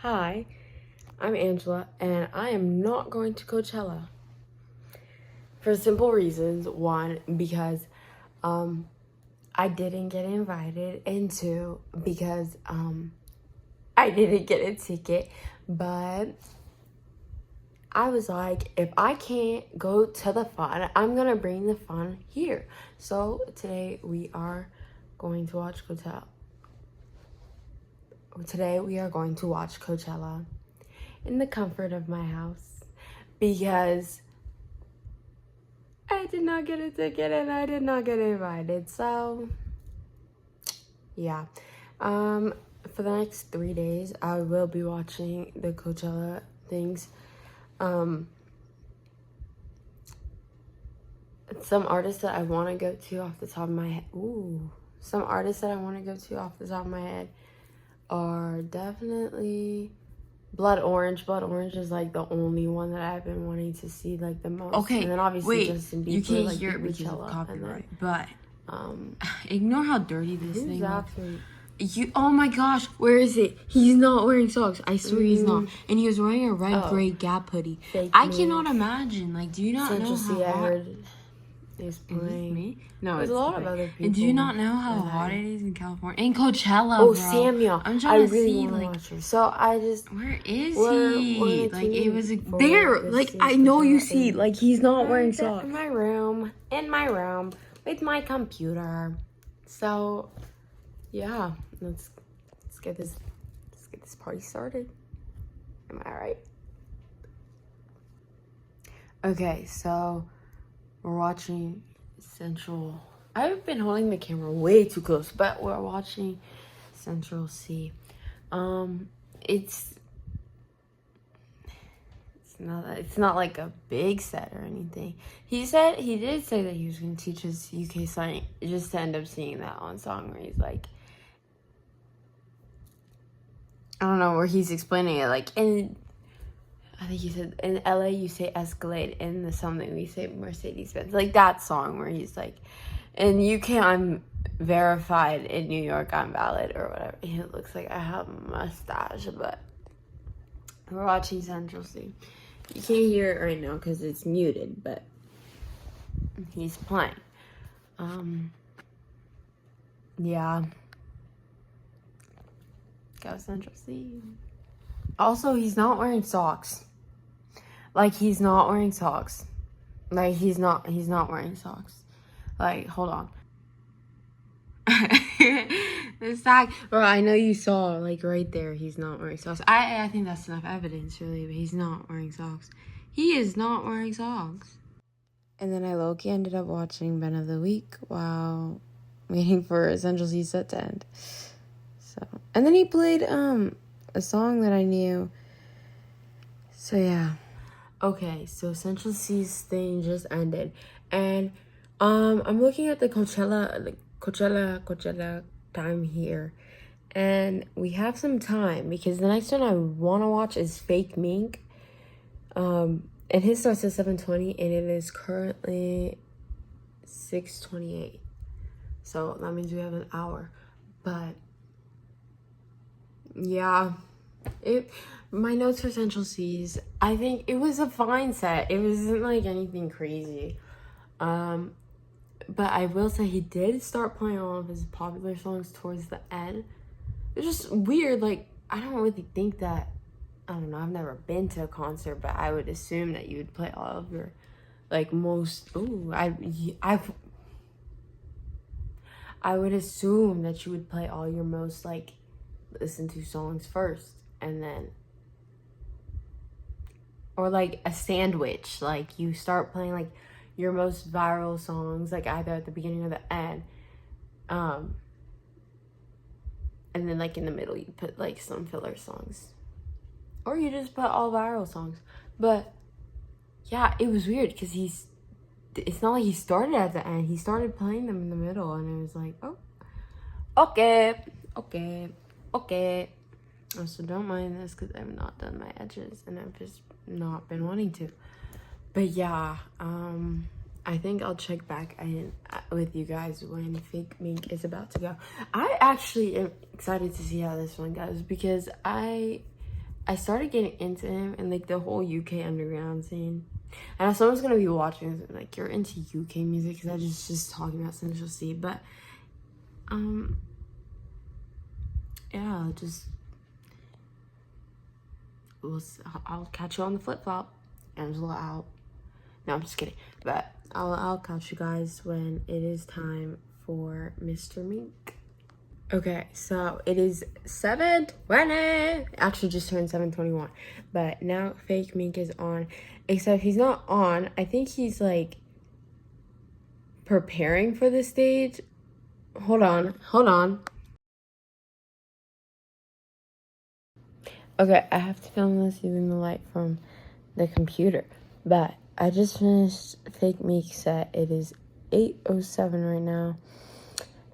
Hi, I'm Angela, and I am not going to Coachella for simple reasons. One, because I didn't get invited, and two, because I didn't get a ticket. But I was like, if I can't go to the fun, I'm gonna bring the fun here. So today we are going to watch Coachella. Today we are going to watch Coachella in the comfort of my house because I did not get a ticket and I did not get invited. So yeah, for the next 3 days I will be watching the Coachella things. Some artists that I want to go to off the top of my head. Some artists that I want to go to off the top of my head are definitely Blood Orange. Blood Orange is like the only one that I've been wanting to see like the most. Okay, and then obviously wait, Justin Bieber, you can't like hear it because of Coachella, copyright. then, but ignore how dirty this thing is. Oh my gosh, where is it? He's not wearing socks. I swear he's not. And he was wearing a red gray Gap hoodie. I cannot imagine. Like, do you not know how I hot? heard is playing. Me? No, There's it's a lot of other people. And do you not know how hot it is in California? In Coachella, Oh, bro. Samuel. I'm trying to see, want to like, watch her. So I just. where is We're he? Like, it was for there. this Like, year's I know you Coachella see. thing. Like, he's not wearing socks. In my room, with my computer. So, yeah, let's get this party started. Am I right? Okay, so we're watching Central. I've been holding the camera way too close, but we're watching Central C. It's not like a big set or anything. He did say that he was going to teach us UK slang, just to end up singing that one song where he's like, I don't know, where he's explaining it, like, I think he said, in LA you say Escalade, in the something we say Mercedes-Benz, like that song where he's like, in UK I'm verified, in New York I'm valid, or whatever. It looks like I have a mustache, but we're watching Central C. You can't hear it right now because it's muted, but he's playing. Yeah. Go Central C. Also, he's not wearing socks. Like, he's not wearing socks. Like, he's not wearing socks. Like, hold on. The sock, bro, I know you saw, like, right there, he's not wearing socks. I think that's enough evidence, really, but he's not wearing socks. He is not wearing socks. And then I low-key ended up watching Ben of the Week while waiting for Essential C set to end. So, and then he played, a song that I knew. So, yeah. Okay, so Central C's thing just ended. And, I'm looking at the Coachella time here, and we have some time because the next one I want to watch is Fake Mink, and his starts at 7:20 and it is currently 6:28, so that means we have an hour. But yeah, my notes for Central C's, I think it was a fine set. It wasn't like anything crazy. But I will say he did start playing all of his popular songs towards the end. It's just weird. Like, I don't really think that, I don't know, I've never been to a concert, but I would assume that you would play all of your, like, most, I would assume that you would play all your most, like, listened to songs first, and then, or like a sandwich, like you start playing like your most viral songs, like either at the beginning or the end, and then like in the middle you put like some filler songs, or you just put all viral songs. But yeah, it was weird because it's not like he started at the end, he started playing them in the middle, and it was like, oh, okay. So don't mind this because I've not done my edges and I've just not been wanting to. But yeah, I think I'll check back in with you guys when Fake Mink is about to go. I actually am excited to see how this one goes because I I started getting into him and like the whole UK underground scene. I know someone's gonna be watching this, like, you're into UK music because I just talking about Central C, but yeah, just I'll catch you on the flip flop. Angela out. No, I'm just kidding. But I'll catch you guys when it is time for Mr. Mink. Okay, so it is 7:20. Actually, just turned 7:21. But now Fake Mink is on. Except he's not on. I think he's like preparing for the stage. Hold on. Okay, I have to film this using the light from the computer. But I just finished Fake Meek set. It is 8:07 right now.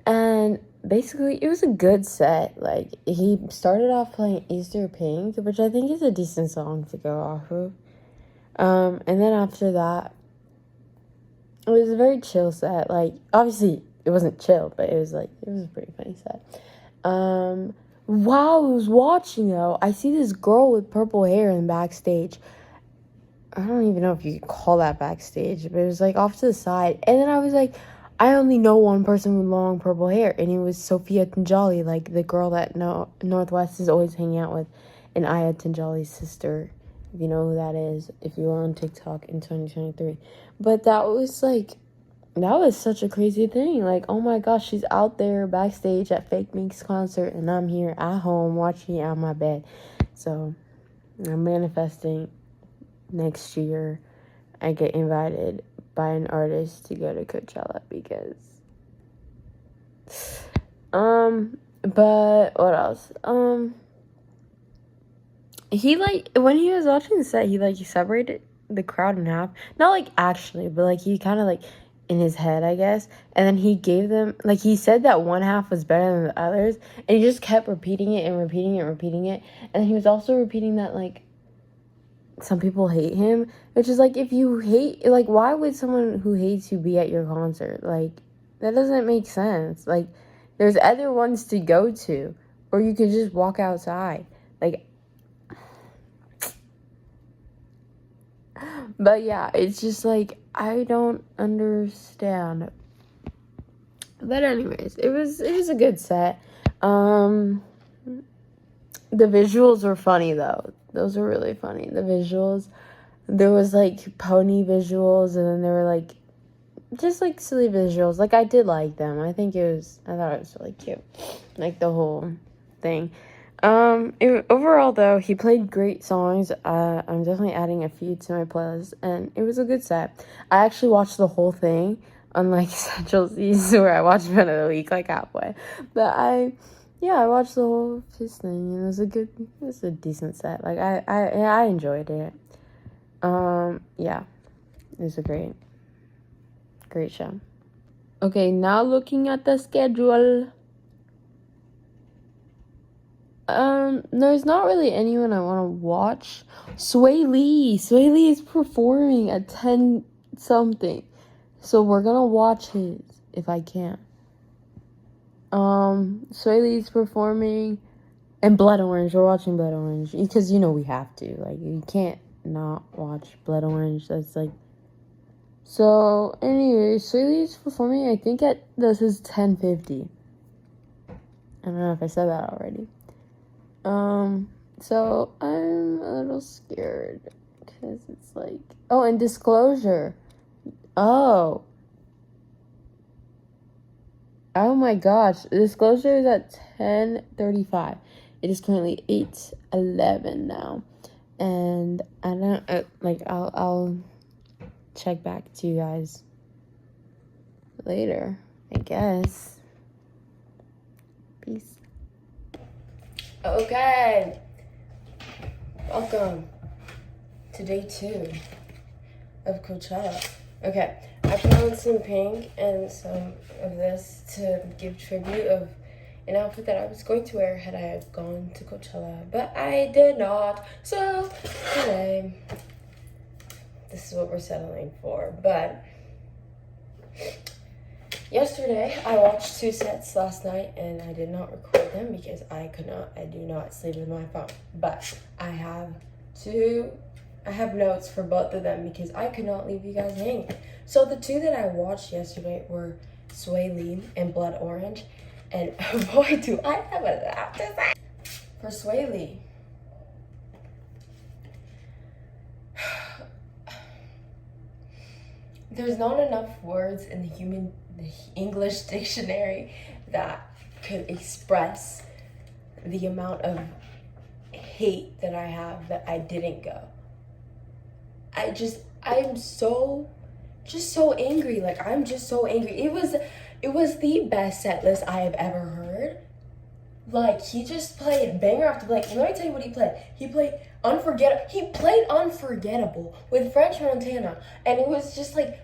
And basically, it was a good set. Like, he started off playing Easter Pink, which I think is a decent song to go off of. And then after that, it was a very chill set. Like, obviously, it wasn't chill, but it was a pretty funny set. While I was watching, though, I see this girl with purple hair in backstage. I don't even know if you could call that backstage, but it was like off to the side. And then I was like, I only know one person with long purple hair, and it was Sophia Tanjali, like the girl that Northwest is always hanging out with, and Aya Tanjali's sister, if you know who that is, if you were on TikTok in 2023. But that was such a crazy thing. Like, oh my gosh, she's out there backstage at Fake Mink's concert, and I'm here at home watching it on my bed. So I'm manifesting next year I get invited by an artist to go to Coachella because but what else? He when he was watching the set, he separated the crowd in half. Not like actually, but like he kind of like in his head, I guess. And then he gave them, like, he said that one half was better than the others, and he just kept repeating it and repeating it and repeating it. And he was also repeating that like some people hate him, which is like, if you hate, like, why would someone who hates you be at your concert? Like, that doesn't make sense. Like, there's other ones to go to, or you could just walk outside. Like, but yeah, it's just like, I don't understand. But anyways, it was a good set. The visuals were funny though. Those were really funny. The visuals, there was like pony visuals, and then there were like just like silly visuals. Like, I did like them. I thought it was really cute. Like the whole thing. Overall though, he played great songs. I'm definitely adding a few to my playlist, and it was a good set. I actually watched the whole thing, unlike Central C's where I watched one of the week like halfway. But I watched the whole of his thing, and it was a decent set. Like, I enjoyed it. Yeah, it was a great show. Okay, now looking at the schedule. There's not really anyone I want to watch. Sway Lee is performing at 10 something, so we're gonna watch his if I can. Sway Lee's performing, and Blood Orange. We're watching Blood Orange because we have to. Like, you can't not watch Blood Orange. That's like. So anyway, Sway Lee's performing. I think this is 10:50. I don't know if I said that already. So I'm a little scared because it's like, oh, and Disclosure. Oh my gosh, Disclosure is at 10:35. It is currently 8:11 now, and I don't I'll check back to you guys later, I guess. Peace. Okay, welcome to day 2 of Coachella. Okay, I put on some pink and some of this to give tribute of an outfit that I was going to wear had I gone to Coachella, but I did not. So today, this is what we're settling for. But Yesterday, I watched 2 sets last night, and I did not record them because I do not sleep with my phone. But I have notes for both of them because I could not leave you guys hanging. So the 2 that I watched yesterday were Sway Lee and Blood Orange. And boy, do I have a lot to say. For Sway Lee, there's not enough words in the English dictionary that could express the amount of hate that I have that I didn't go. I'm so angry. Like, I'm just so angry. It was the best set list I have ever heard. Like, he just played banger after banger. Let me tell you what he played. He played Unforgettable. He played Unforgettable with French Montana. And it was just like...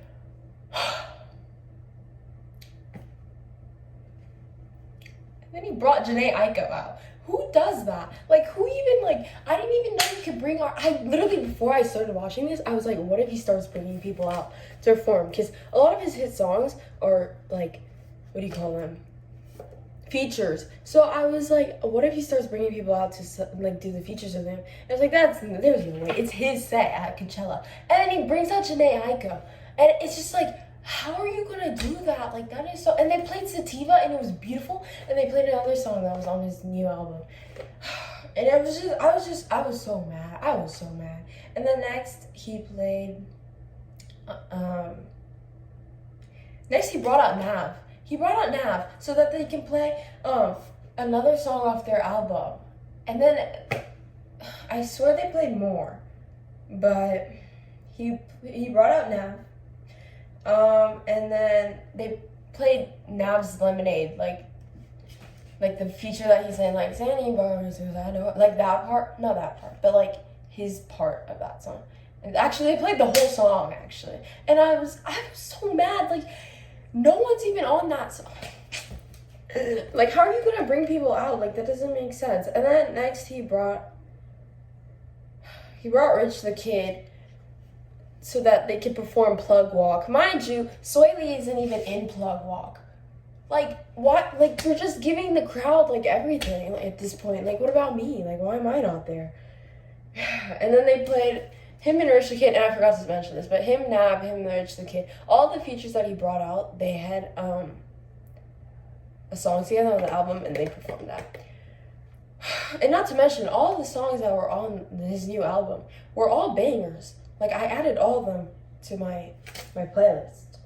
And then he brought Janae Aiko out. Who does that? Like, who even, like... I didn't even know you could bring our... I literally, before I started watching this, I was like, what if he starts bringing people out to perform? Because a lot of his hit songs are, like... What do you call them? Features. So I was like, what if he starts bringing people out to like do the features with him? And I was like, there's no way. It's his set at Coachella. And then he brings out Janae Aiko. And it's just like, how are you gonna do that? Like, that is so... And they played Sativa and it was beautiful. And they played another song that was on his new album. And I was so mad. I was so mad. And then next he played, next he brought out Nav. He brought out Nav so that they can play another song off their album. And then I swear they played more. But he brought out Nav. And then they played Nav's Lemonade, like the feature that he's in, like Sandy Bars, like that part, not that part, but like his part of that song. And actually, they played the whole song actually, and I was so mad. Like, no one's even on that song. Like, how are you gonna bring people out? Like, that doesn't make sense. And then next he brought Rich the Kid so that they could perform Plug Walk. Mind you, Sway Lee isn't even in Plug Walk. Like, what? Like, you're just giving the crowd, like, everything at this point. Like, what about me? Like, why am I not there? And then they played him and Rich the Kid, and I forgot to mention this, but him, Nav, him, Rich the Kid, all the features that he brought out, they had a song together on the album, and they performed that. And not to mention, all the songs that were on his new album were all bangers. Like, I added all of them to my playlist.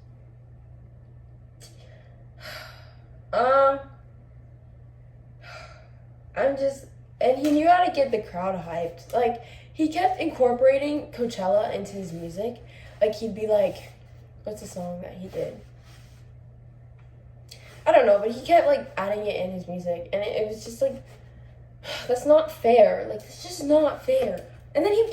And he knew how to get the crowd hyped. Like, he kept incorporating Coachella into his music. Like, he'd be like, what's the song that he did? I don't know, but he kept, like, adding it in his music. And it was just like, that's not fair. Like, it's just not fair. And then he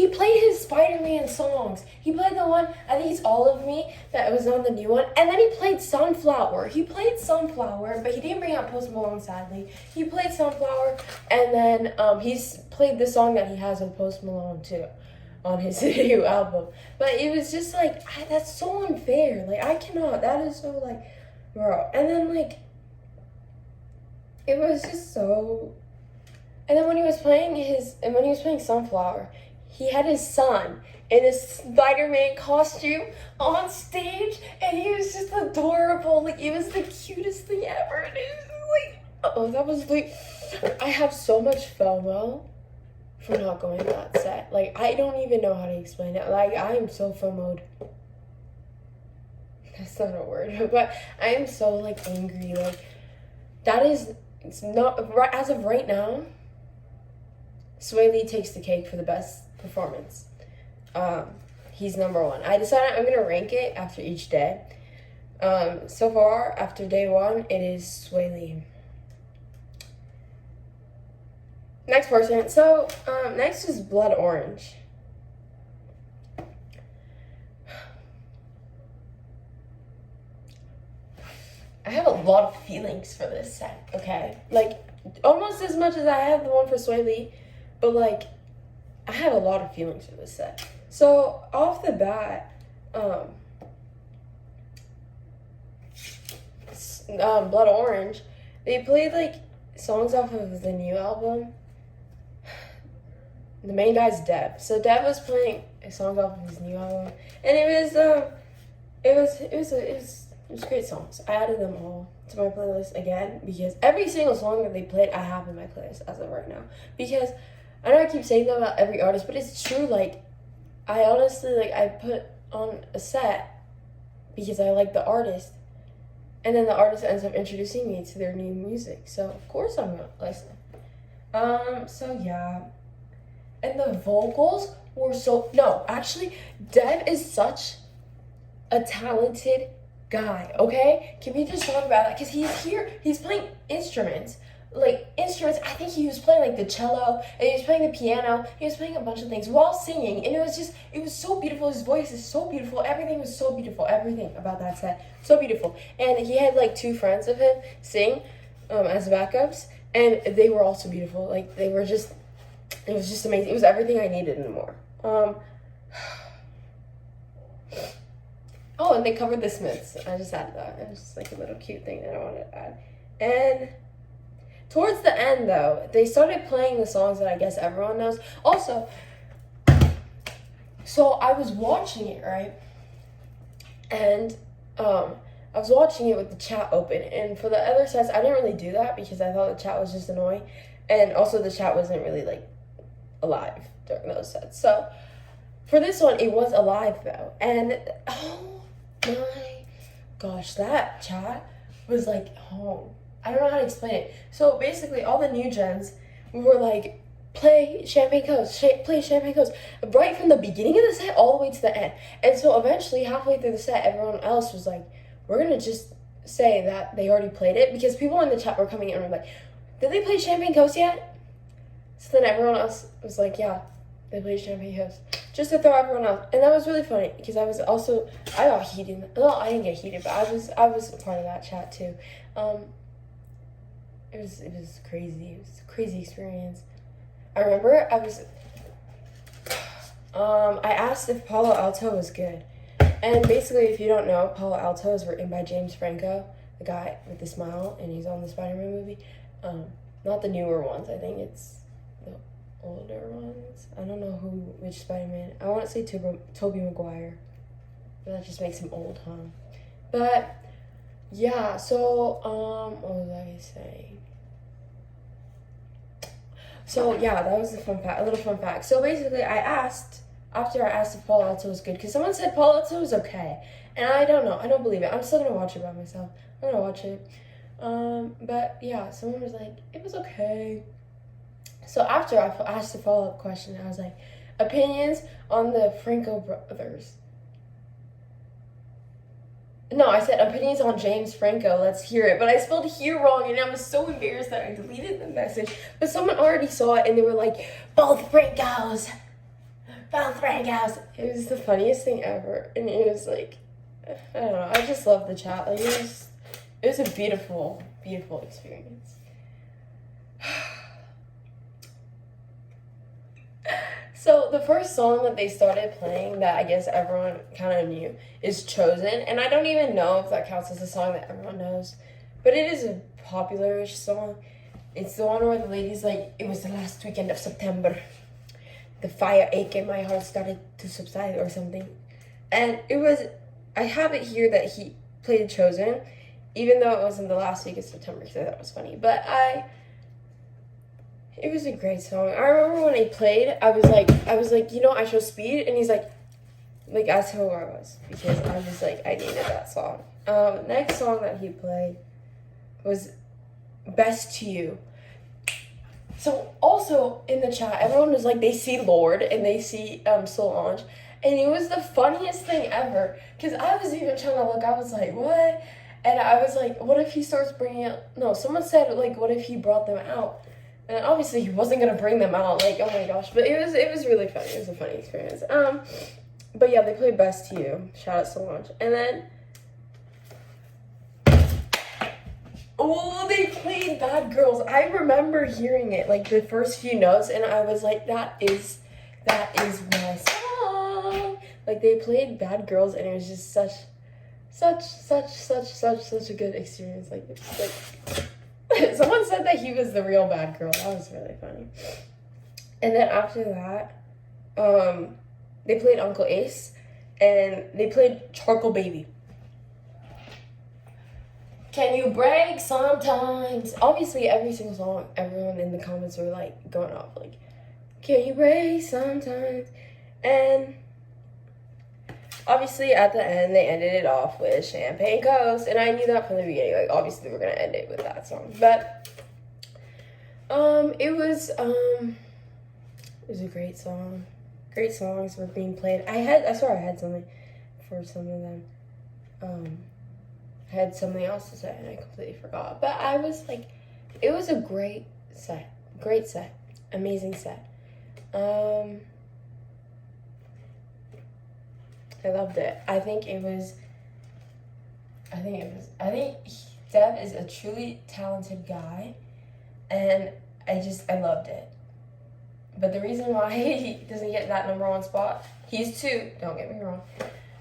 played his Spider-Man songs. He played the one, I think it's All of Me, that was on the new one. And then he played Sunflower. He played Sunflower, but he didn't bring out Post Malone, sadly. He played Sunflower, and then he's played the song that he has with Post Malone, too, on his new album. But it was just like, that's so unfair. Like, I cannot. That is so, like, bro. And then, like, it was just so... And then when he was playing Sunflower, he had his son in a Spider-Man costume on stage, and he was just adorable. Like, it was the cutest thing ever. And it was like, I have so much FOMO for not going to that set. Like, I don't even know how to explain it. Like, I am so FOMO'd. That's not a word, but I am so, like, angry. Like, it's not, right, as of right now, Sway Lee takes the cake for the best performance. He's number 1. I decided I'm going to rank it after each day. So far, after day 1, it is Sway Lee. Next person. So, next is Blood Orange. I have a lot of feelings for this set, okay? Like, almost as much as I have the one for Sway Lee. But, like, I have a lot of feelings for this set. So, off the bat, Blood Orange, they played like songs off of the new album. The main guy's Dev. So Dev was playing songs off of his new album, and it was great songs. I added them all to my playlist again because every single song that they played, I have in my playlist as of right now. Because I know I keep saying that about every artist, but it's true. Like, I honestly, like, I put on a set because I like the artist, and then the artist ends up introducing me to their new music. So of course I'm gonna listen. So yeah. And the vocals were actually, Dev is such a talented guy, okay? Can we just talk about that? Because he's playing instruments. I think he was playing like the cello, and he was playing the piano, he was playing a bunch of things while singing, and it was so beautiful. His voice is so beautiful, everything was so beautiful, everything about that set, so beautiful. And he had like 2 friends of him sing as backups, and they were also beautiful. Like, it was just amazing. It was everything I needed and more. Oh, and they covered the Smiths. I just added that. It was just like a little cute thing that I wanted to add. And towards the end, though, they started playing the songs that I guess everyone knows. Also, so I was watching it, right? And I was watching it with the chat open. And for the other sets, I didn't really do that because I thought the chat was just annoying. And also the chat wasn't really, like, alive during those sets. So for this one, it was alive, though. And, oh my gosh, that chat was like home. I don't know how to explain it. So basically, all the new gens were like, play Champagne Coast, play Champagne Coast, right from the beginning of the set all the way to the end. And so eventually, halfway through the set, everyone else was like, we're gonna just say that they already played it, because people in the chat were coming in and were like, did they play Champagne Coast yet? So then everyone else was like, yeah, they played Champagne Coast, just to throw everyone else. And that was really funny, because I got heated. Well, I didn't get heated, but I was a part of that chat too. It was crazy. It was a crazy experience. I remember I asked if Palo Alto was good. And basically, if you don't know, Palo Alto is written by James Franco, the guy with the smile, and he's on the Spider-Man movie. Not the newer ones. I think it's the older ones. I don't know which Spider-Man. I want to say Tobey Maguire. But that just makes him old, huh? But yeah, so what was I saying? So yeah, that was a little fun fact. So basically, after I asked if Palo Alto was good, because someone said Palo Alto was okay, and I don't know, I don't believe it. I'm still gonna watch it by myself. I'm gonna watch it. But yeah, someone was like, it was okay. So after I asked a follow-up question, I was like, opinions on the Franco brothers. No, I said opinions on James Franco. Let's hear it. But I spelled "hear" wrong, and I was so embarrassed that I deleted the message. But someone already saw it, and they were like, both Francos. Both Francos. It was the funniest thing ever. And it was like, I don't know. I just love the chat. Like, it was a beautiful, beautiful experience. So the first song that they started playing that I guess everyone kind of knew is Chosen. And I don't even know if that counts as a song that everyone knows. But it is a popular-ish song. It's the one where the lady's like, it was the last weekend of September. The fire ache in my heart started to subside or something. And I have it here that he played Chosen, even though it wasn't the last week of September, because I thought it was funny. But it was a great song. I remember when he played, I was like, I chose Speed, and he's like, that's who I was, because I was like, I needed that song. Next song that he played was Best to You. So also in the chat, everyone was like, they see Lord and they see Solange, and it was the funniest thing ever, because I was even trying to look. I was like, what? And I was like, what if he starts bringing out? No, someone said like, what if he brought them out? And obviously he wasn't gonna bring them out. Like, oh my gosh! But it was really funny. It was a funny experience. But yeah, they played Best to You. Shout out Solange. And then, oh, they played Bad Girls. I remember hearing it, like the first few notes, and I was like, that is my song. Like, they played Bad Girls, and it was just such a good experience. Like someone said that he was the real bad girl. That was really funny. And then after that, they played Uncle Ace, and they played Charcoal Baby. Can you break sometimes? Obviously, every single song, everyone in the comments were like going off like, can you break sometimes? And obviously, at the end, they ended it off with Champagne Coast, and I knew that from the beginning. Like, obviously, we were gonna end it with that song, but it was a great song. Great songs were being played. I swear I had something for some of them. I had something else to say and I completely forgot. But I was like, it was a great set, amazing set. I loved it. I think Dev is a truly talented guy, and I loved it. But the reason why he doesn't get that number one spot, he's two, don't get me wrong,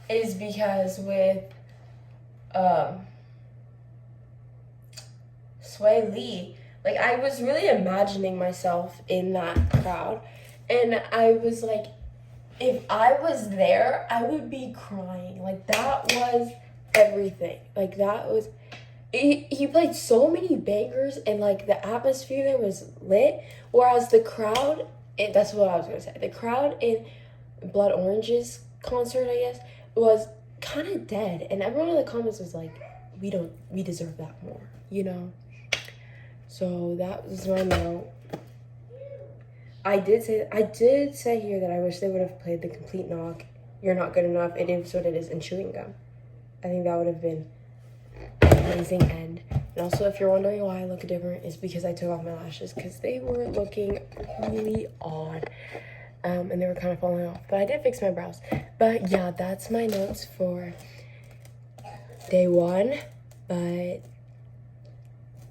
is because with Sway Lee, like, I was really imagining myself in that crowd, and I was like, if I was there, I would be crying. Like, that was everything. Like, that was, he played so many bangers, and like the atmosphere there was lit, whereas the crowd, that's what I was gonna say, the crowd in Blood Orange's concert, I guess, was kind of dead, and everyone in the comments was like, we deserve that more, you know? So that was my note. I did say here that I wish they would have played the complete knock, You're Not Good Enough, It Is What It Is, and Chewing Gum. I think that would have been an amazing end. And also, if you're wondering why I look different, it's because I took off my lashes, because they were looking really odd. And they were kind of falling off. But I did fix my brows. But yeah, that's my notes for day 1. But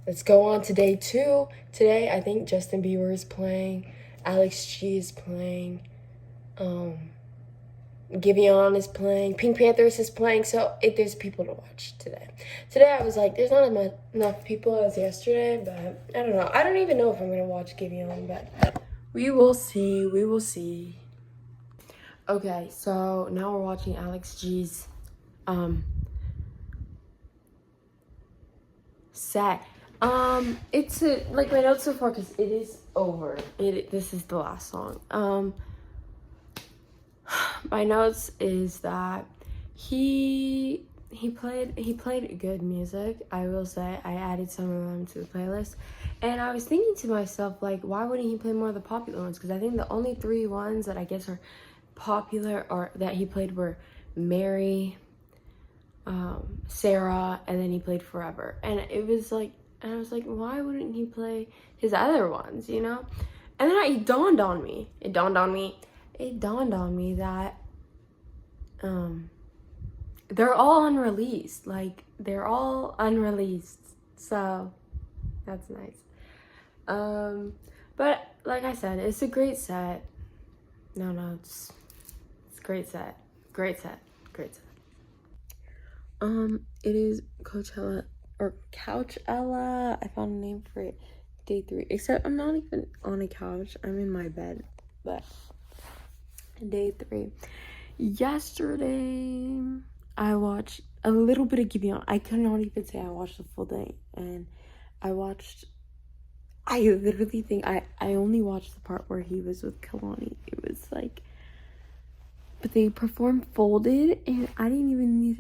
let's go on to day 2. Today, I think Justin Bieber is playing. Alex G is playing. Giveon is playing. Pink Panthers is playing. So there's people to watch today. Today, I was like, there's not enough people as yesterday. But I don't know. I don't even know if I'm going to watch Giveon. But we will see. We will see. Okay, so now we're watching Alex G's set. It's like my notes so far, because it is over. This is the last song. My notes is that he played good music. I will say I added some of them to the playlist, and I was thinking to myself, like, why wouldn't he play more of the popular ones? Because I think the only 3 ones that I guess are popular or that he played were Mary, Sarah, and then he played Forever. And I was like, why wouldn't he play his other ones, you know? And then it dawned on me that they're all unreleased. Like, they're all unreleased. So that's nice. But like I said, it's a great set. It's a great set. It is Coachella or Couchella. I found a name for it. Day 3. Except I'm not even on a couch. I'm in my bed. But day 3. Yesterday, I watched a little bit of Giveon. I could not even say I watched the full thing. And I literally think I only watched the part where he was with Kalani. It was like, but they performed Folded, and I didn't even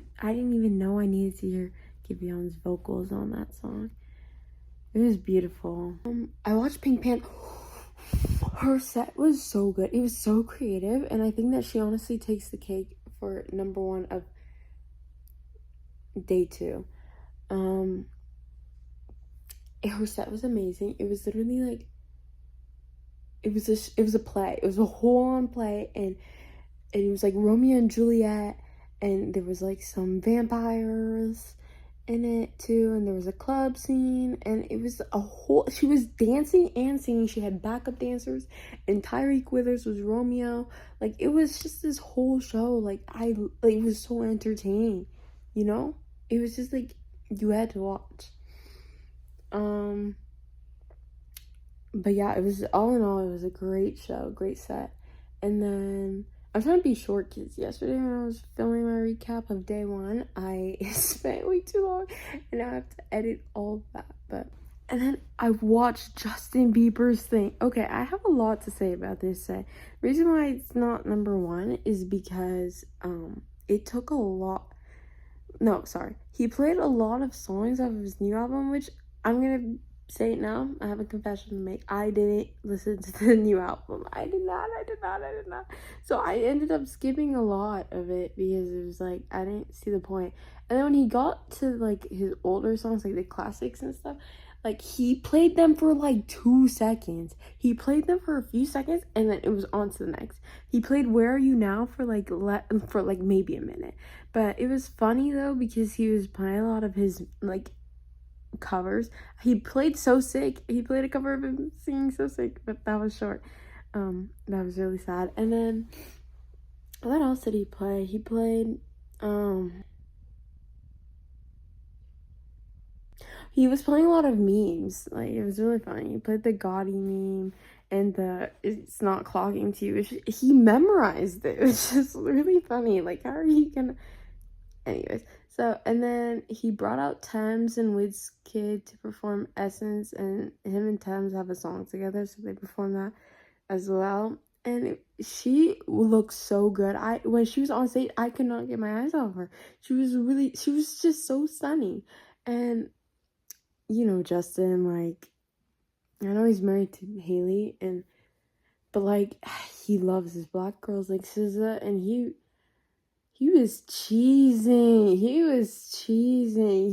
know I needed to hear Giveon's vocals on that song. It was beautiful. I watched Pink Panther. Her set was so good. It was so creative, and I think that she honestly takes the cake for number 1 of day 2. Her set was amazing. It was literally like, it was a play. It was a whole-on play, and it was like Romeo and Juliet, and there was like some vampires in it too, and there was a club scene, and it was she was dancing and singing. She had backup dancers, and Tyreek Withers was Romeo. Like, it was just this whole show. Like, it was so entertaining. you know? It was just like you had to watch. But yeah, it was, all in all, it was a great show, great set. And then I'm trying to be short because yesterday when I was filming my recap of day one, I spent way too long and I have to edit all of that. But and then I watched Justin Bieber's thing. Okay, I have a lot to say about this set. The reason why it's not number one is because it took a lot. No, sorry. He played a lot of songs off of his new album, which I'm gonna say it now. I have a confession to make. I didn't listen to the new album. I did not. So I ended up skipping a lot of it because it was like, I didn't see the point. And then when he got to like his older songs, like the classics and stuff, like he played them for like 2 seconds. He played them for a few seconds and then it was on to the next. He played Where Are You Now for like maybe a minute. But it was funny though because he was playing a lot of his like covers. He played So Sick. He played a cover of him singing So Sick, but that was short. That was really sad. And then what else did he play? He played he was playing a lot of memes. Like, it was really funny. He played the Gotti meme and the It's Not Clogging to You. He memorized it. It was just really funny. Like, how are you gonna... Anyways, so, and then he brought out Thames and Wizkid to perform Essence, and him and Thames have a song together, so they perform that as well. And she looks so good. When she was on stage, I could not get my eyes off her. She was just so stunning. And you know, Justin, like, I know he's married to Haley, but like, he loves his black girls like SZA, and he was cheesing. He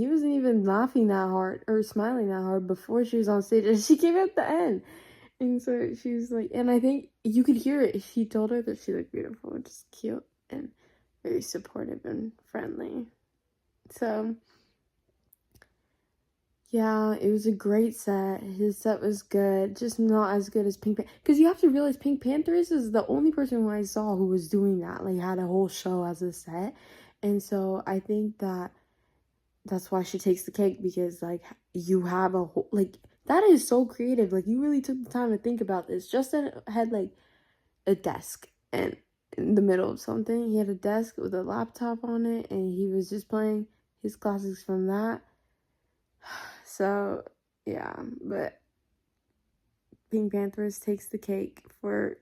wasn't even laughing that hard or smiling that hard before she was on stage, and she came at the end. And so she was like, and I think you could hear it. She told her that she looked beautiful, which is cute and very supportive and friendly. So yeah, it was a great set. His set was good, just not as good as Pink Panther. Because you have to realize Pink Panthers is the only person who I saw who was doing that. Like, had a whole show as a set. And so I think that's why she takes the cake. Because, like, you have a whole... Like, that is so creative. Like, you really took the time to think about this. Justin had, like, a desk. And in the middle of something, he had a desk with a laptop on it. And he was just playing his classics from that. So, yeah, but Pink Panthers takes the cake for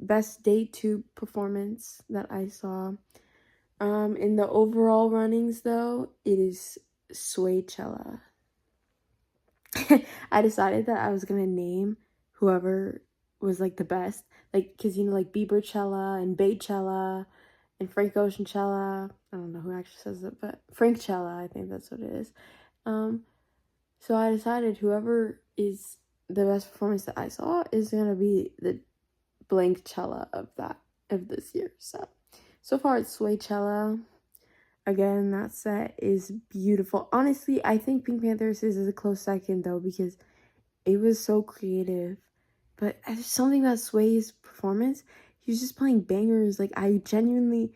best day 2 performance that I saw. In the overall runnings, though, it is Coachella. I decided that I was gonna name whoever was like the best, like, because you know, like Biebercella and Baychella and Frank Oceancella. I don't know who actually says it, but Frankcella, I think that's what it is. So I decided whoever is the best performance that I saw is gonna be the blank cella of this year. So far it's Swaycella. Again, that set is beautiful. Honestly, I think Pink Panthers is a close second though, because it was so creative. But there's something about Sway's performance. He was just playing bangers. Like, I genuinely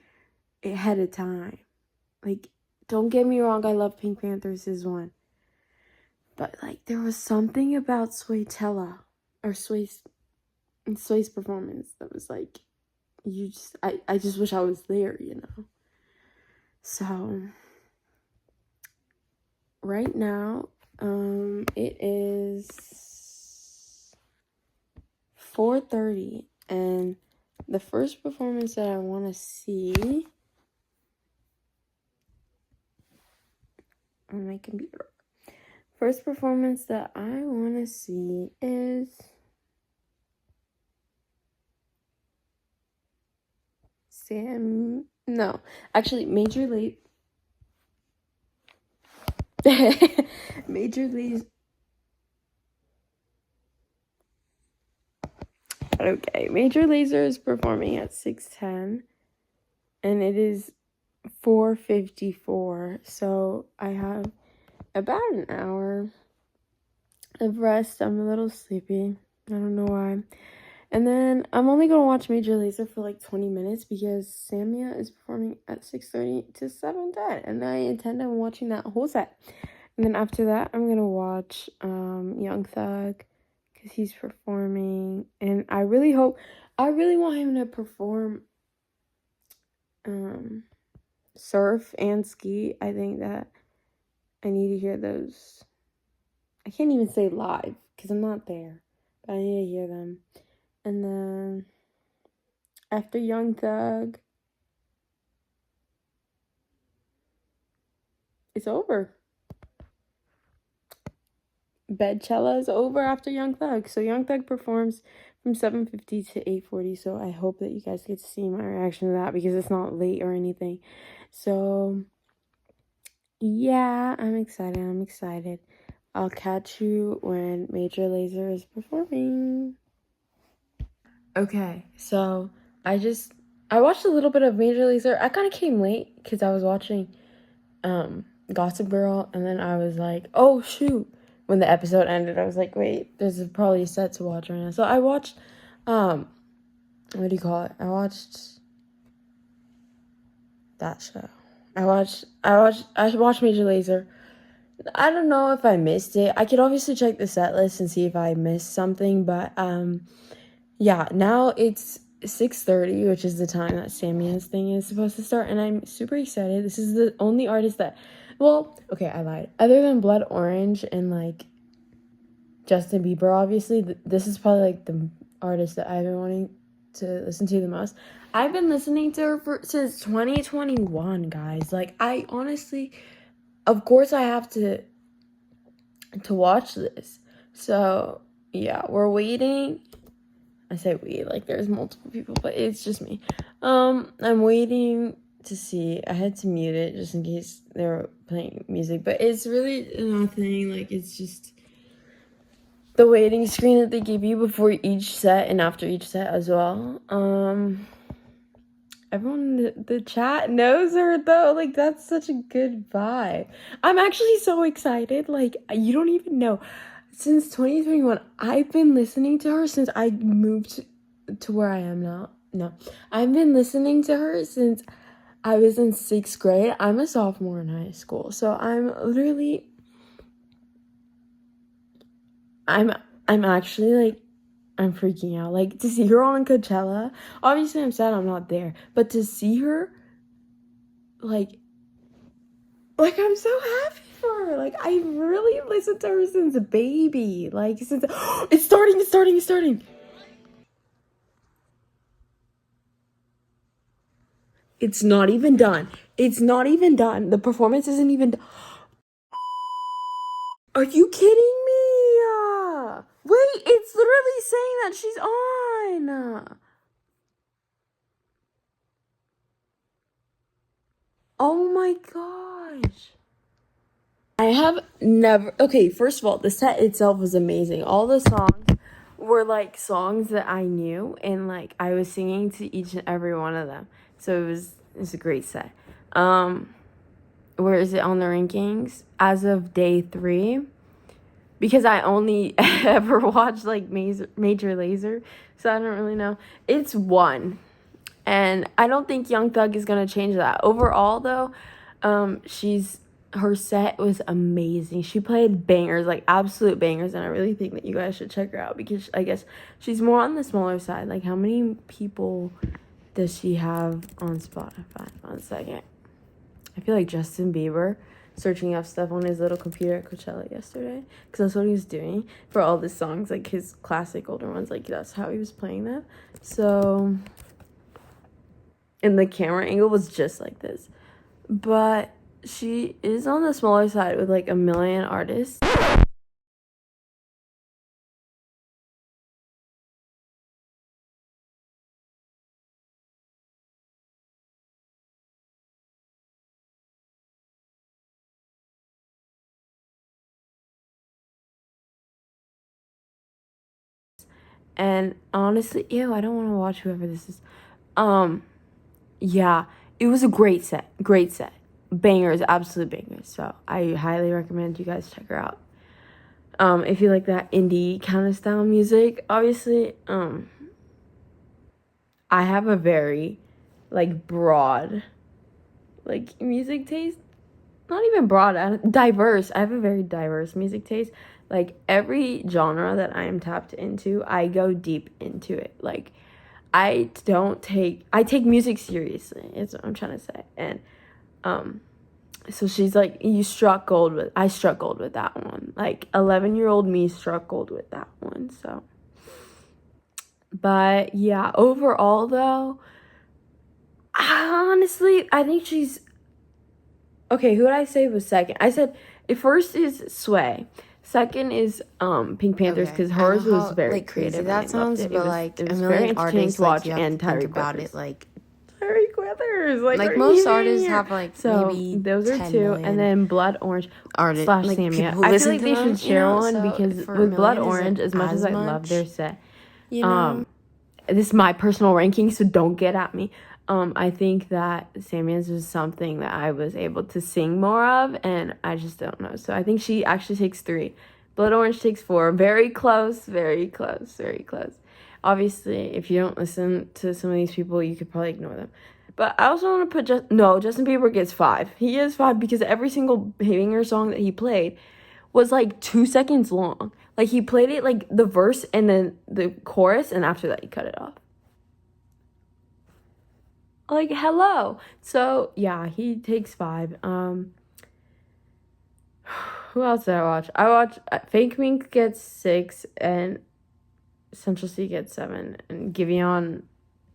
had a time. Like, don't get me wrong, I love Pink Panthers is one. But, like, there was something about Swaycella, or Sway's performance that was, like, I just wish I was there, you know? So, right now, it is 4:30, and the first performance that I want to see on my computer. First performance that I want to see is Major League. Major League. Okay, Major Lazer is performing at 6:10, and it is 4:54. So I have about an hour of rest. I'm a little sleepy. I don't know why. And then I'm only going to watch Major Lazer for like 20 minutes because Samia is performing at 6:30 to 7:10. And I intend on watching that whole set. And then after that, I'm going to watch Young Thug because he's performing. And I really want him to perform Surf and Ski. I think that I need to hear those. I can't even say live because I'm not there, but I need to hear them. And then after Young Thug, it's over. Bedchella is over after Young Thug. So Young Thug performs from 7:50 to 8:40. So I hope that you guys get to see my reaction to that because it's not late or anything. So yeah, I'm excited. I'll catch you when Major Lazer is performing. Okay, so I watched a little bit of Major Lazer. I kind of came late because I was watching Gossip Girl, and then I was like, oh shoot. When the episode ended, I was like, wait, there's probably a set to watch right now. So I watched, what do you call it? I watched that show. I watched Major Lazer. I don't know if I missed it. I could obviously check the set list and see if I missed something, but yeah, now it's 6:30, which is the time that Samia's thing is supposed to start, and I'm super excited. This is the only artist that, well, okay, I lied. Other than Blood Orange and like Justin Bieber, obviously, this is probably like the artist that I've been wanting to listen to the most. I've been listening to her since 2021, guys. Like, I honestly, of course, I have to watch this. So yeah, we're waiting. I say we, like there's multiple people, but it's just me. I'm waiting to see. I had to mute it just in case they were playing music, but it's really nothing. Like, it's just the waiting screen that they give you before each set and after each set as well. Everyone in the chat knows her though. Like, that's such a good vibe. I'm actually so excited. Like, you don't even know. Since 2021, I've been listening to her since I moved to where I am now. No, I've been listening to her since I was in 6th grade. I'm a sophomore in high school. So I'm actually like, I'm freaking out. Like, to see her on Coachella, obviously I'm sad I'm not there, but to see her, like I'm so happy for her. Like, I really listened to her since a baby. Like, since it's starting. It's not even done. The performance isn't even done. Are you kidding me? Wait, it's literally saying that she's on. Oh my gosh. I have never... Okay, first of all, the set itself was amazing. All the songs were, like, songs that I knew, and, like, I was singing to each and every one of them. So it was a great set. Where is it on the rankings? As of day 3, because I only ever watched, like, Major Lazer, so I don't really know. It's 1. And I don't think Young Thug is going to change that. Overall, though, her set was amazing. She played bangers, like absolute bangers, and I really think that you guys should check her out because I guess she's more on the smaller side. Like, how many people does she have on Spotify? 1 second. I feel like Justin Bieber searching up stuff on his little computer at Coachella yesterday because that's what he was doing for all the songs, like his classic older ones. Like, that's how he was playing them. So, and the camera angle was just like this. But she is on the smaller side with like 1 million artists. And honestly, ew, I don't want to watch whoever this is. Yeah, it was a great set. Bangers, absolute bangers. So I highly recommend you guys check her out. If you like that indie kind of style music, obviously, I have a very, like, broad, like, music taste. Not even broad, diverse. I have a very diverse music taste. Like, every genre that I am tapped into, I go deep into it. Like, I take music seriously, is what I'm trying to say. And, so she's like, I struck gold with that one. Like, 11-year-old me struck gold with that one, so. But, yeah, overall, though, honestly, I think she's, okay, who did I say was second? I said, first is Sway. Second is Pink Panthers, because hers was very like creative. That sounds, but like it a was very million entertaining artists, to watch, like you have and to think Tyree about Quithers. it, like Tyree Quithers, like most artists have like so maybe those are 10 two, million and then Blood Orange artists, slash like Samia. people who I feel listen like to they them, should share you know? one, So because for with Blood million, Orange, as much as I love their set, you know, this is my personal ranking, so don't get at me. I think that Samia's was something that I was able to sing more of, and I just don't know. So I think she actually takes 3. Blood Orange takes 4. Very close, very close, very close. Obviously, if you don't listen to some of these people, you could probably ignore them. But I also want to put Justin Bieber gets 5. He is 5 because every single banger song that he played was like 2 seconds long. Like, he played it like the verse and then the chorus, and after that he cut it off. Like, hello. So yeah, he takes 5. Who else did I watch? I watched Fake Mink gets 6, and Central C gets 7, and Giveon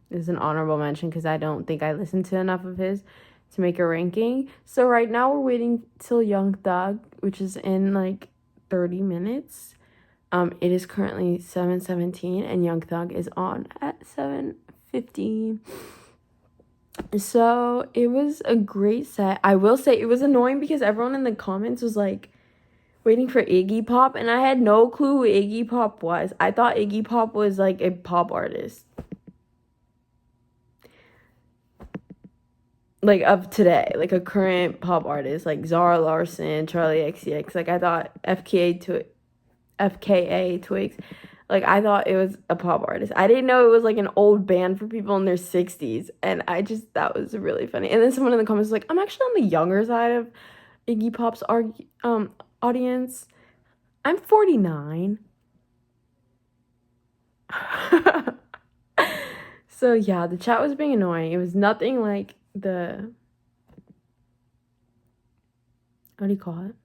is an honorable mention because I don't think I listened to enough of his to make a ranking. So right now we're waiting till Young Thug, which is in like 30 minutes. It is currently 7:17, and Young Thug is on at 7:15. So it was a great set. I will say it was annoying because everyone in the comments was like waiting for Iggy Pop, and I had no clue who Iggy Pop was. I thought Iggy Pop was like a pop artist, like of today, like a current pop artist, like Zara Larsson, Charlie XCX. Like, I thought FKA Twigs. Like, I thought it was a pop artist. I didn't know it was like an old band for people in their 60s. And that was really funny. And then someone in the comments was like, I'm actually on the younger side of Iggy Pop's audience. I'm 49. So yeah, the chat was being annoying. It was nothing like the, what do you call it?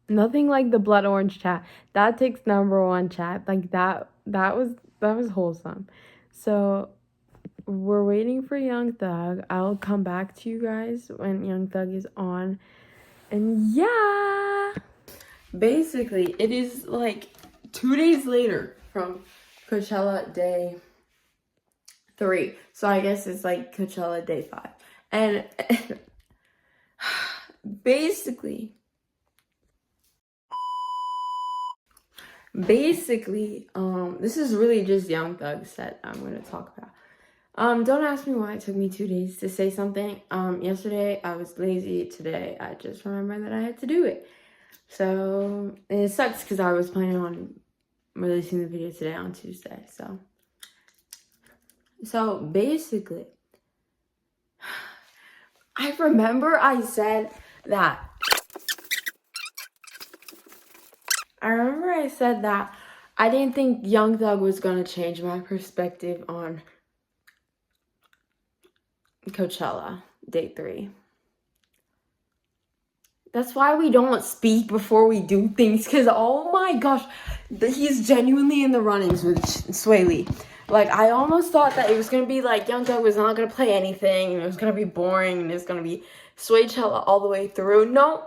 Nothing like the Blood Orange chat. That takes #1 chat. Like, that was wholesome. So we're waiting for Young Thug. I'll come back to you guys when Young Thug is on. And yeah, basically it is like 2 days later from Coachella day 3. So I guess it's like Coachella day 5. And basically, this is really just Young Thug's set I'm going to talk about. Don't ask me why it took me 2 days to say something. Yesterday I was lazy. Today I just remembered that I had to do it. So it sucks because I was planning on releasing the video today on Tuesday. So basically, I remember I said that I didn't think Young Thug was going to change my perspective on Coachella day 3. That's why we don't speak before we do things, because oh my gosh, he's genuinely in the runnings with Sway Lee. Like, I almost thought that it was going to be like Young Thug was not going to play anything, and it was going to be boring, and it's going to be Swaychella all the way through. No.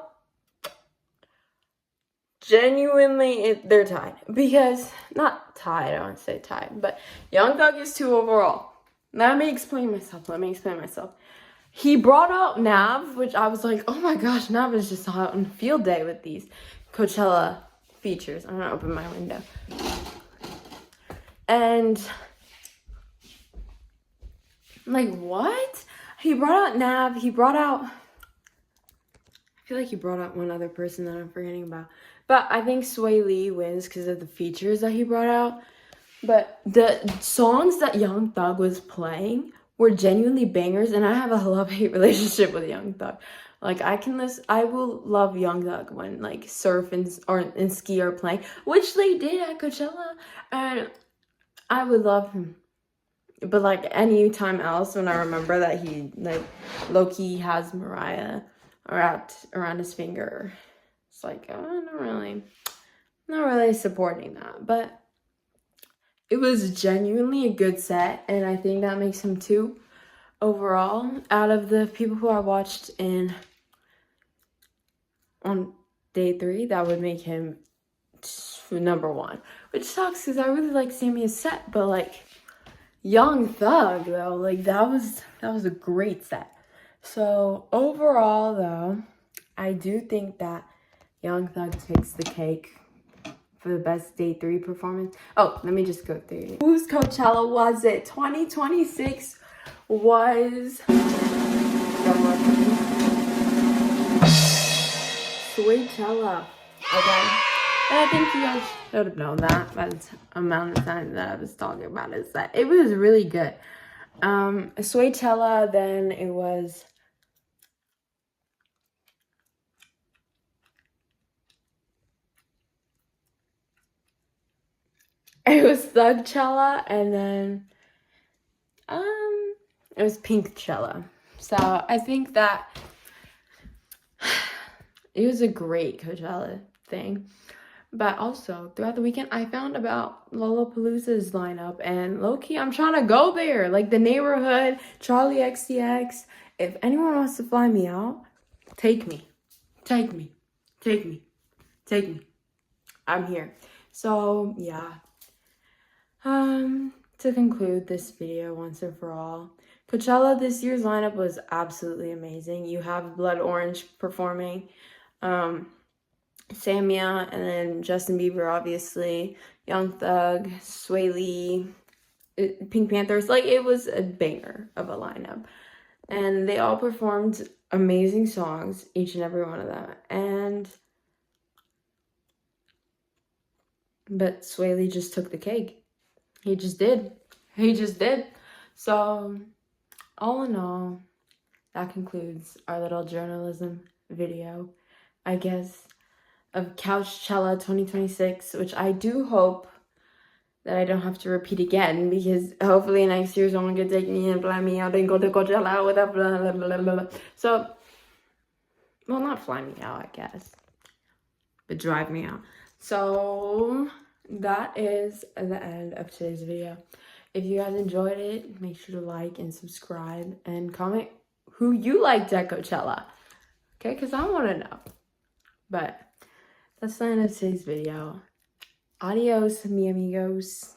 Genuinely, they're tied. Because, not tied, I don't want to say tied, but Young Thug is 2 overall. Let me explain myself. He brought out Nav, which I was like, oh my gosh, Nav is just out on field day with these Coachella features. I'm gonna open my window. And, like, what? He brought out Nav, I feel like he brought out one other person that I'm forgetting about. But I think Sway Lee wins because of the features that he brought out. But the songs that Young Thug was playing were genuinely bangers, and I have a love-hate relationship with Young Thug. Like, I will love Young Thug when, like, Surf and Ski are playing, which they did at Coachella, and I would love him. But, like, any time else when I remember that he, like, low-key has Mariah wrapped around his finger, it's like, I'm not really supporting that. But it was genuinely a good set, and I think that makes him 2 overall out of the people who I watched on day 3. That would make him number 1, which sucks because I really like Sammy's set, but like Young Thug though, like that was a great set. So overall though, I do think that Young Thug takes the cake for the best day 3 performance. Oh, let me just go through it. Whose Coachella was it? 2026 was Coachella. Okay. And I think you guys should have known that by the amount of time that I was talking about is that it was really good. Coachella, then it was Thugchella, and then it was Pinkchella. So I think that it was a great Coachella thing. But also, throughout the weekend, I found about Lollapalooza's lineup, and low-key, I'm trying to go there. Like, the neighborhood, Charlie XCX. If anyone wants to fly me out, take me. Take me. Take me. Take me. I'm here. So, yeah. To conclude this video once and for all, Coachella this year's lineup was absolutely amazing. You have Blood Orange performing, Samia, and then Justin Bieber, obviously, Young Thug, Sway Lee, Pink Panthers. Like, it was a banger of a lineup. And they all performed amazing songs, each and every one of them. But Sway Lee just took the cake. He just did. So, all in all, that concludes our little journalism video, I guess, of Coachella 2026, which I do hope that I don't have to repeat again, because hopefully next year someone can take me and fly me out and go to Coachella without blah, blah, blah, blah, blah. So, well, not fly me out, I guess, but drive me out. So, that is the end of today's video. If you guys enjoyed it, make sure to like and subscribe and comment who you liked at Coachella. Okay, because I want to know. But that's the end of today's video. Adios, mi amigos.